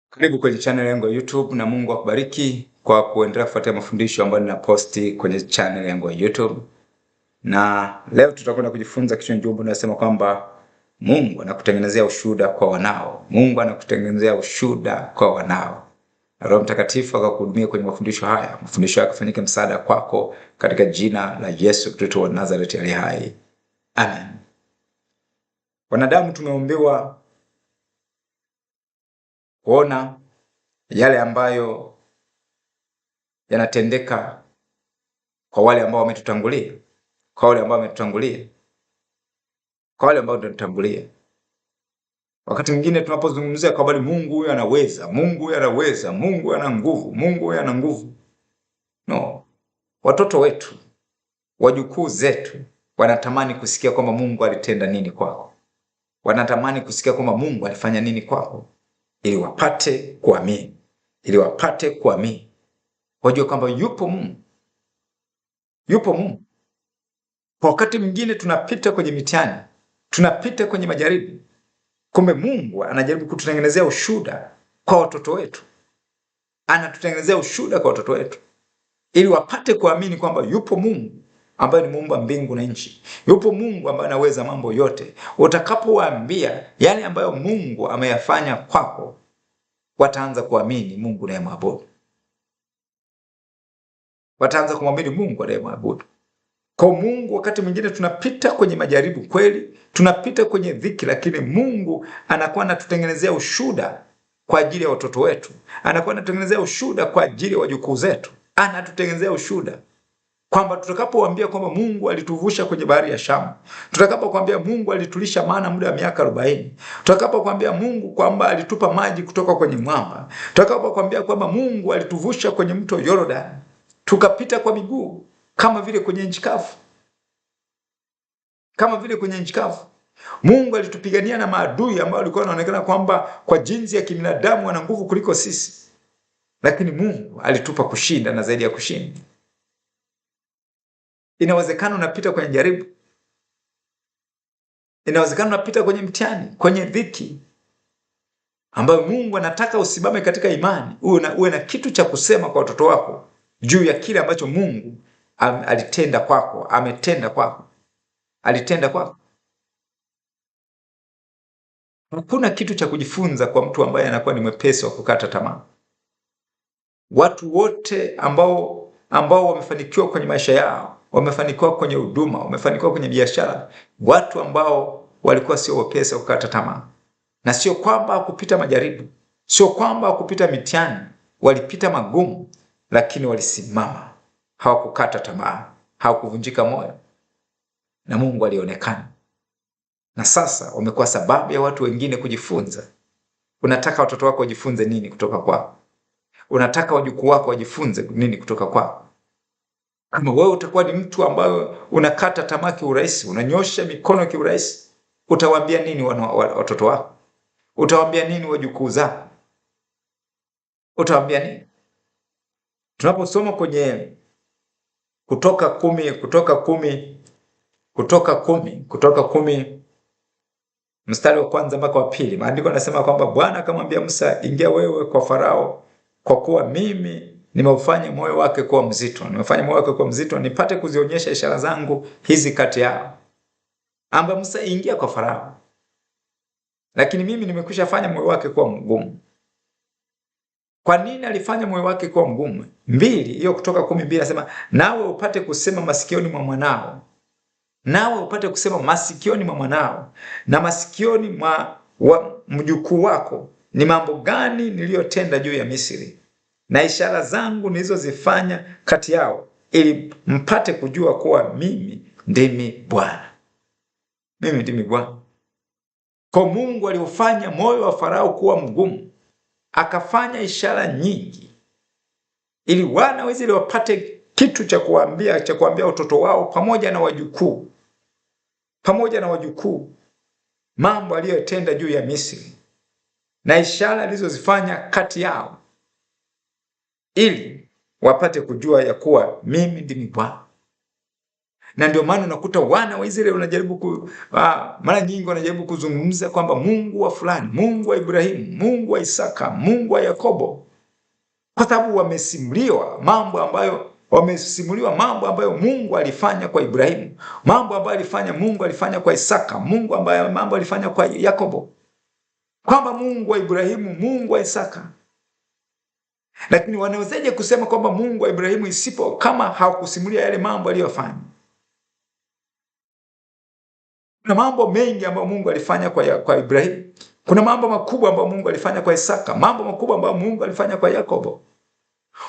Karibu kwenye channel yangu ya YouTube na Mungu akubariki kwa kuendelea kufuatia mafundisho ambayo ninaposti kwenye channel yangu ya YouTube. Na leo tutakwenda kujifunza kichwa cha ujumbe unasema kwamba Mungu anakutengenezea ushuhuda kwa wanao. Mungu anakutengenezea ushuhuda kwa wanao. Roho Mtakatifu akakuhudumia kwenye mafundisho haya. Mafundisho haya yakafanyike msaada kwako katika jina la Yesu Kristo wa Nazareti aliye hai. Amen. Wanadamu tumeombewa kuona yale ambayo yanatendeka kwa wale ambao wametutangulia, kwa wale ambao wametutangulia, kwa wale ambao wametutangulia. Wakati mwingine tunapozungumzia kwa habari Mungu huyu anaweza, Mungu huyu anaweza, Mungu ana nguvu, Mungu huyu ana nguvu. No. Watoto wetu, wajukuu zetu wanatamani kusikia kwamba Mungu alitenda nini kwako. Wanatamani kusikia kwamba Mungu alifanya nini kwako ili wapate kuamini. Ili wapate kuamini. Wajue kwamba yupo Mungu. Yupo Mungu. Kwa wakati mwingine tunapita kwenye mitihani, tunapita kwenye majaribu. Kumbe Mungu anajaribu kututengenezea ushuhuda kwa watoto wetu. Anatutengenezea ushuhuda kwa watoto wetu ili wapate kuamini kwamba yupo Mungu ambaye ni muumba mbingu na nchi. Yupo Mungu ambaye anaweza mambo yote. Utakapowaambia yale ambayo Mungu ameyafanya kwako, wataanza kuamini Mungu unayemwabudu. Wataanza kumwamini Mungu anayemwabudu. Kwa Mungu wakati mwingine tunapita kwenye majaribu kweli, tunapita kwenye dhiki, lakini Mungu anakuwa anatutengenezea ushuhuda kwa ajili ya watoto wetu. Anakuwa anatutengenezea ushuhuda kwa ajili ya wajukuu zetu. Anatutengenezea ushuhuda kwamba tutakapowaambia kwamba Mungu alituvusha kwenye bahari ya Shamu, tutakapokuambia Mungu alitulisha mana muda wa miaka 40, tutakapokuambia Mungu kwamba alitupa maji kutoka kwenye mwamba, tutakapokuambia kwamba Mungu alituvusha kwenye mto Yordani, tukapita kwa miguu kama vile kwenye nchi kavu. Kama vile kwenye nchi kavu. Mungu alitupigania na maadui ambao walikuwa wanaonekana kwamba kwa jinsi ya kibinadamu wana nguvu kuliko sisi. Lakini Mungu alitupa kushinda na zaidi ya kushinda. Inawezekana unapita kwenye jaribu. Inawezekana unapita kwenye mtihani, kwenye dhiki, ambayo Mungu anataka usimame katika imani, uwe na kitu cha kusema kwa watoto wako juu ya kile ambacho Mungu alitenda kwako, ametenda kwako. Alitenda kwako. Hakuna kitu cha kujifunza kwa mtu ambaye anakuwa ni mwepesi wa kukata tamaa. Watu wote ambao wamefanikiwa kwenye maisha yao, wamefanikiwa kwenye huduma, wamefanikiwa kwenye biashara, watu ambao walikuwa sio wepesi wa kukata tamaa. Na sio kwamba hakupita majaribu, sio kwamba hakupita mitihani, walipita magumu, lakini walisimama. Hawakukata tamaa, hawakuvunjika moyo. Na Mungu alionekana. Na sasa wamekuwa sababu ya watu wengine kujifunza. Unataka watoto wako wajifunze nini kutoka kwako? Unataka wajukuu wako wajifunze nini kutoka kwako? Kama wewe utakuwa ni mtu ambaye unakata tamaa kiurahisi, unanyosha mikono kiurahisi, utawaambia nini watoto wako? Utawaambia nini wajukuu zako? Utawaambia nini? Tunaposoma kwenye Kutoka 10 mstari wa 1 mpaka wa 2, maandiko yanasema kwamba Bwana akamwambia Musa, ingia wewe kwa Farao, kwa kuwa mimi nimeufanya moyo wake kuwa mzito. Nimefanya moyo wake kuwa mzito nipate kuzionyesha ishara zangu hizi kati yao. Amba Musa, ingia kwa Farao, lakini mimi nimekwisha fanya moyo wake kuwa mgumu. Kwa nini alifanya moyo wake kuwa mgumu? 2 hiyo Kutoka 10:2 nasema, nawe upate kusema masikioni mwa mwanao. Nawe upate kusema masikioni mwa mwanao na masikioni mwa mjukuu wako, ni mambo gani niliyotenda juu ya Misri na ishara zangu nilizozifanya kati yao, ili mpate kujua kuwa mimi ndimi Bwana. Mimi ndimi Bwana. Kwa Mungu aliufanya moyo wa Farao kuwa mgumu, akafanya ishara nyingi ili wana wa Israeli wapate kitu cha kuambia watoto wao pamoja na wajukuu mambo aliyotenda juu ya Misri na ishara alizozifanya kati yao, ili wapate kujua ya kuwa mimi ndimi Bwana. Na ndio maana unakuta wana wa Israeli wanajaribu mara nyingi wanajaribu kuzungumza kwamba Mungu wa fulani, Mungu wa Ibrahimu, Mungu wa Isaka, Mungu wa Yakobo, kwa sababu wamesimuliwa mambo ambayo Mungu alifanya kwa Ibrahimu, mambo ambayo Mungu alifanya kwa Isaka, mambo alifanya kwa Yakobo, kwamba Mungu wa Ibrahimu, Mungu wa Isaka. Lakini wanawezaje kusema kwamba Mungu wa Ibrahimu kama hawakusimulia yale mambo aliyofanya? Kuna mambo mengi ambayo Mungu alifanya kwa Ibrahimu. Kuna mambo makubwa ambayo Mungu alifanya kwa Isaka, mambo makubwa ambayo Mungu alifanya kwa Yakobo.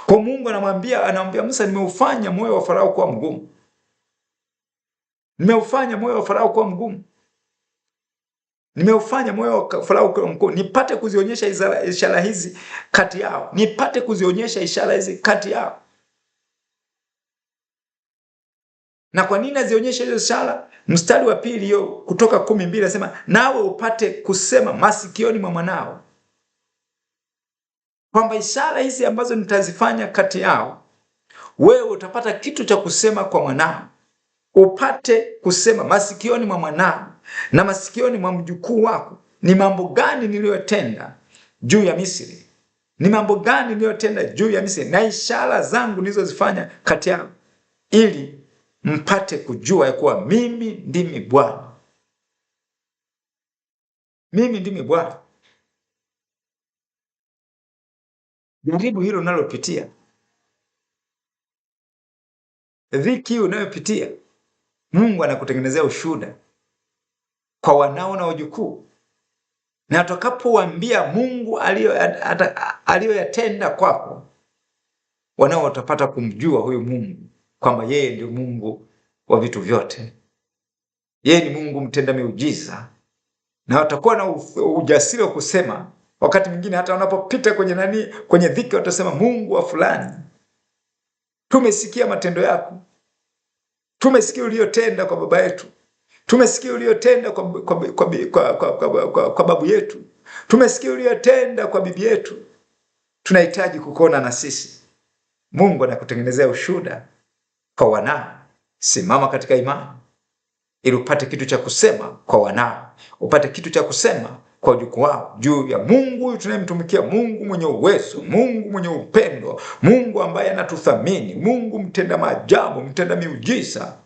Kwa Mungu anamwambia Musa, nimeufanya moyo wa Farao kuwa mgumu. Nimeufanya moyo wa Farao kuwa mgumu. Nimeufanya moyo wa Farao kuwa mgumu, nipate kuzionyesha ishara hizi kati yao. Nipate kuzionyesha ishara hizi kati yao. Na kwa nini azionyeshe hizo ishara? Mstari wa pili hiyo Kutoka 12 nasema, nawe upate kusema masikioni mwa mwanao, kwamba ishara hizi ambazo nitazifanya kati yao, wewe utapata kitu cha kusema kwa mwanao. Upate kusema masikioni mwa mwanao na masikioni mwa mjukuu wako, ni mambo gani niliyotenda juu ya Misri, ni mambo gani niliyotenda juu ya Misri, na ishara zangu nilizozifanya kati yao, ili mpate kujua ya kuwa mimi ndimi Bwana. Mimi ndimi Bwana. Jaribu hilo unalopitia, dhiki unayopitia, Mungu anakutengenezea ushuhuda kwa wanao na wajukuu. Na utakapowaambia Mungu aliyoyatenda kwako, wanao watapata kumjua huyu Mungu, kwamba yeye ndio Mungu wa vitu vyote. Yeye ni Mungu mtenda miujiza. Na watakuwa na ujasiri wa kusema, wakati mwingine hata wanapopita kwenye dhiki, watasema, Mungu wa fulani, tumesikia matendo yako. Tumesikia uliyotenda kwa baba yetu. Tumesikia uliyotenda kwa babu yetu. Tumesikia uliyotenda kwa bibi yetu. Tunahitaji kukuona na sisi. Mungu anakutengenezea ushuhuda kwa wanao. Simama katika imani ili upate kitu cha kusema kwa wanao, upate kitu cha kusema kwa wajukuu wao juu ya Mungu huyu tunayemtumikia, Mungu mwenye uwezo, Mungu mwenye upendo, Mungu ambaye anatuthamini, Mungu mtenda maajabu, mtenda miujiza.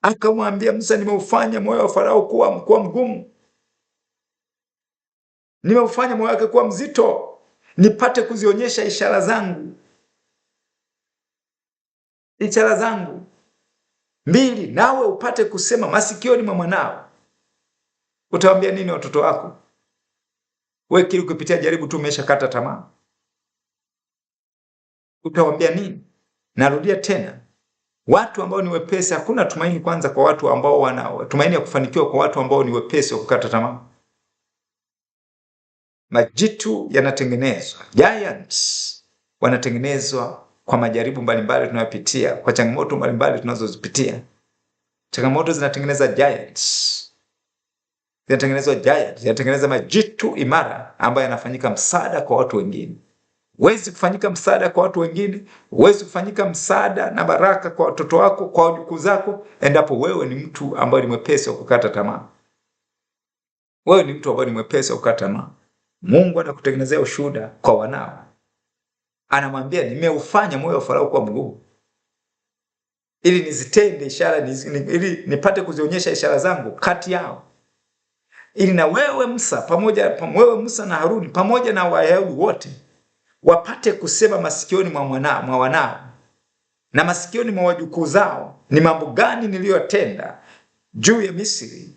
Akamwambia Musa, nimeufanya moyo wa Farao kuwa mgumu, nimeufanya moyo wake kuwa mzito, nipate kuzionyesha ishara zangu. Ishara zangu. 2, nawe upate kusema masikioni mwa mwanao. Utawaambia nini watoto wako? Wewe kile ukipitia jaribu tu umeshakata tamaa. Utawaambia nini? Narudia tena, watu ambao ni wepesi, hakuna tumaini kwanza kwa watu ambao wana tumaini ya kufanikiwa kwa watu ambao ni wepesi wa kukata tamaa. Majitu yanatengenezwa, giants wanatengenezwa kwa majaribu mbalimbali tunayopitia, kwa changamoto mbalimbali tunazozipitia. Changamoto zinatengeneza giants. Zinatengeneza majitu imara ambayo yanafanyika msaada kwa watu wengine. Huwezi kufanyika msaada kwa watu wengine, huwezi kufanyika msaada na baraka kwa watoto wako, kwa wajukuu zako, endapo wewe ni mtu ambaye ni mwepesi wa kukata tamaa. Wewe ni mtu ambaye ni mwepesi wa kukata tamaa. Mungu anakutengenezea ushuhuda kwa wanao. Anamwambia, nimeufanya moyo wa Farao kuwa mgumu, ili nizitende ishara, ili nipate kuzionyesha ishara zangu kati yao, ili na wewe Musa na Haruni pamoja na Wayahudi wote wapate kusema masikioni mwa wanao na masikioni mwa wajukuu zao, ni mambo gani niliyotenda juu ya Misri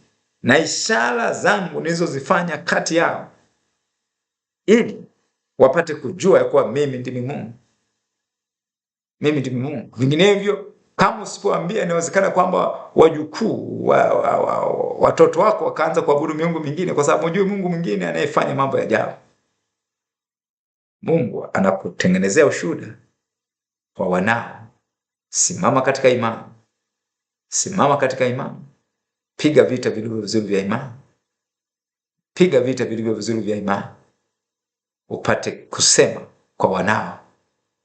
na ishara zangu nilizozifanya kati yao, ili wapate kujua ya kuwa mimi ndimi Mungu. Mimi ndimi Mungu. Vinginevyo, kama usipoambia, inawezekana kwamba wajukuu watoto wako wakaanza kuabudu miungu mingine, kwa sababu hujui Mungu mwingine anayefanya mambo ya ajabu. Mungu anakutengenezea ushuhuda kwa wanao. Simama katika imani. Simama katika imani. Piga vita vilivyo vizuri vya imani. Piga vita vilivyo vizuri vya imani. Upate kusema kwa wanao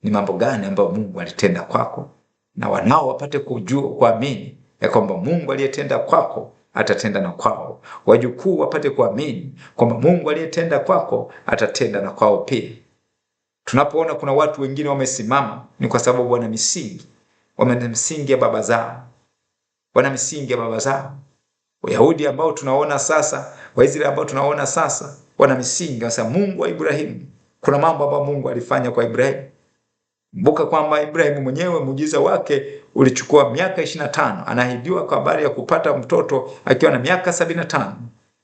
ni mambo gani ambayo Mungu alitenda kwako, na wanao wapate kujua, kuamini ya kwamba Mungu aliyetenda kwako atatenda na kwao. Wajukuu wapate kuamini kwamba Mungu aliyetenda kwako atatenda na kwao pia. Tunapoona kuna watu wengine wamesimama, ni kwa sababu wana misingi. Wana misingi ya baba zao. Wana misingi ya baba zao. Wayahudi ambao tunaona sasa, Waisraeli ambao tunaona sasa, wana misingi. Sasa Mungu wa Ibrahimu, kuna mambo ambayo Mungu alifanya kwa Ibrahimu. Kumbuka kwamba Ibrahimu mwenyewe muujiza wake ulichukua miaka 25. Anahidiwa kwa habari ya kupata mtoto akiwa na miaka 75.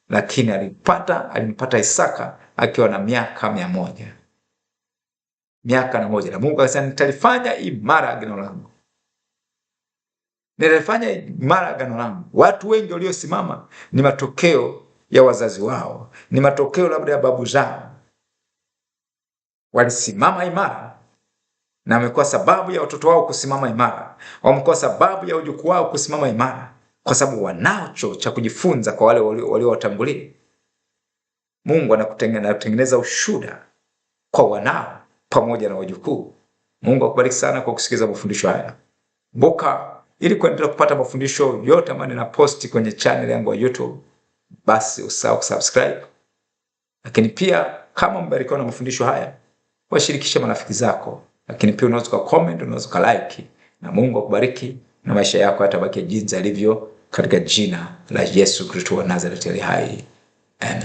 Lakini alimpata Isaka akiwa na miaka 100. Miaka 100. Na Mungu akasema nitalifanya imara agano langu. Nitalifanya imara agano langu. Watu wengi waliosimama ni matokeo ya wazazi wao. Ni matokeo labda ya babu zao. Walisimama imara. Na wamekuwa sababu ya watoto wao kusimama imara. Wamekuwa sababu ya wajukuu wao kusimama imara. Kwa sababu wanacho cha kujifunza kwa wale waliowatangulia. Mungu anakutengeneza ushuhuda kwa wanao pamoja na wajukuu. Mungu akubariki sana kwa kusikiza mafundisho haya. Kumbuka, ili kuendelea kupata mafundisho yote ambayo ninaposti kwenye channel yangu ya YouTube, basi usahau kusubscribe. Lakini pia kama mbarikiwa na mafundisho haya, washirikishe marafiki zako. Lakini pia unaweza comment, unaweza like, na Mungu akubariki na maisha yako yatabaki jinsi yalivyo katika jina la Yesu Kristo wa Nazareti aliye hai. Amen.